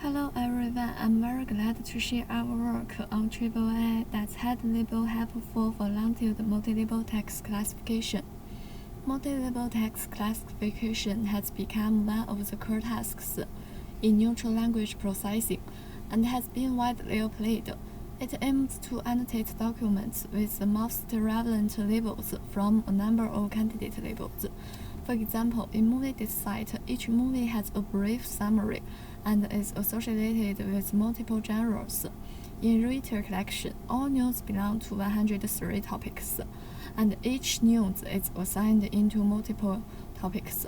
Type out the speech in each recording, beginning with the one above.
Hello everyone, I'm very glad to share our work on E08 that's head-label helpful for long-tailed multi-label text classification. Multi-label text classification has become one of the core tasks in natural language processing and has been widely applied. It aims to annotate documents with the most relevant labels from a number of candidate labels. For example, in movie datasite, each movie has a brief summary and is associated with multiple genres. In writer collection, all news belong to 103 topics, and each news is assigned into multiple topics.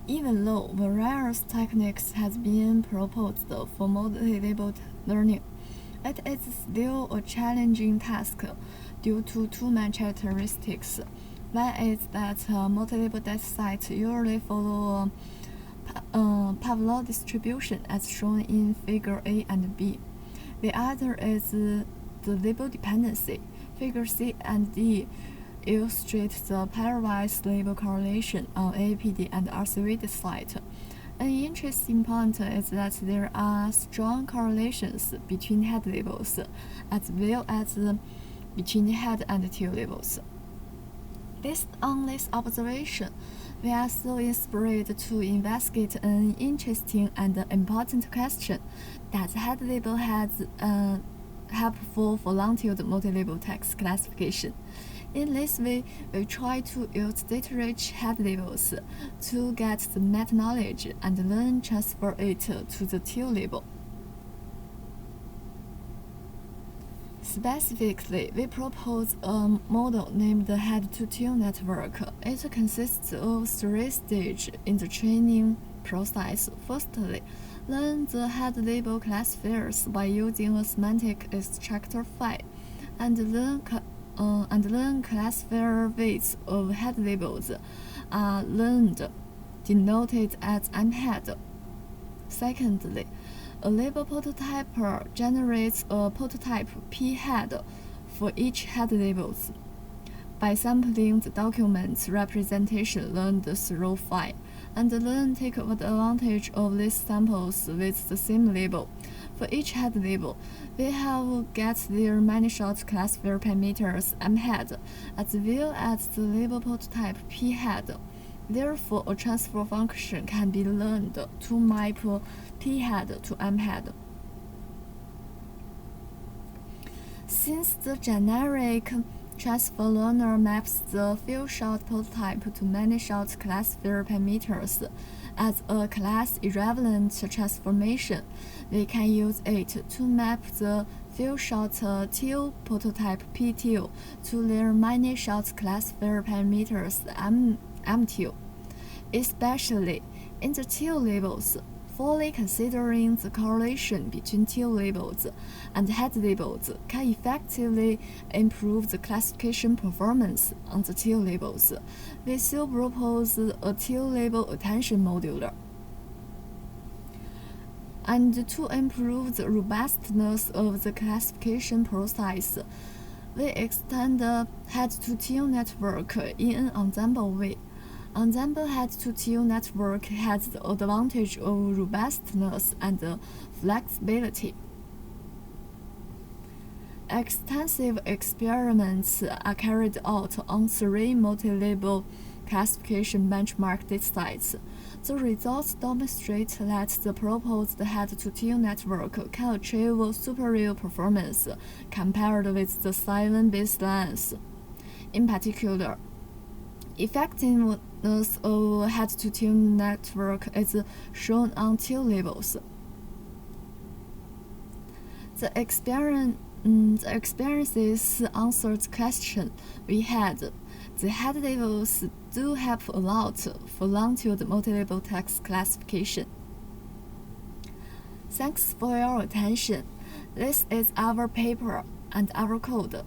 Even though various techniques have been proposed for multi-labeled learning, it is still a challenging task due to two main characteristics. One is that multi-label datasets usually follow Pavlov distribution as shown in Figure A and B. The other is the label dependency. Figure C and D illustrate the pairwise label correlation on APD and RCV datasite. An interesting point is that there are strong correlations between head labels as well as between head and tail labels. Based on this observation, we are so inspired to investigate an interesting and important question: does head label has helpful for long-tailed multi-label text classification? In this way, we try to use data-rich head labels to get the meta knowledge and then transfer it to the tail label. Specifically, we propose a model named the head-to-tail network. It consists of three stages in the training process. Firstly, learn the head label classifiers by using a semantic extractor file, and then classifier weights of head labels are learned, denoted as mHead. Secondly, a label prototyper generates a prototype p-head for each head labels by sampling the document's representation learned through file, and then take advantage of these samples with the same label. For each head label, we have get their many-shot classifier parameters mHead as well as the label prototype p-head. Therefore, a transfer function can be learned to map p-head to mHead. Since the generic transfer learner maps the few-shot prototype to many-shot classifier parameters as a class-irrelevant transformation, we can use it to map the few-shot tail prototype p-tail to their many-shot classifier parameters m-tail. Especially in the tail labels, fully considering the correlation between tail labels and head labels can effectively improve the classification performance on the tail labels. We still propose a tail label attention modular. And to improve the robustness of the classification process, we extend the head-to-tail network in an ensemble way. Ensemble head-to-tail network has the advantage of robustness and flexibility. Extensive experiments are carried out on 3 multi-label classification benchmark datasets. The results demonstrate that the proposed head-to-tail network can achieve superior performance compared with the silent baselines. In particular, effectiveness of head-to-tail network is shown on tail labels. The experiences answered the question we had. The head labels do help a lot for long-tailed multi-label text classification. Thanks for your attention. This is our paper and our code.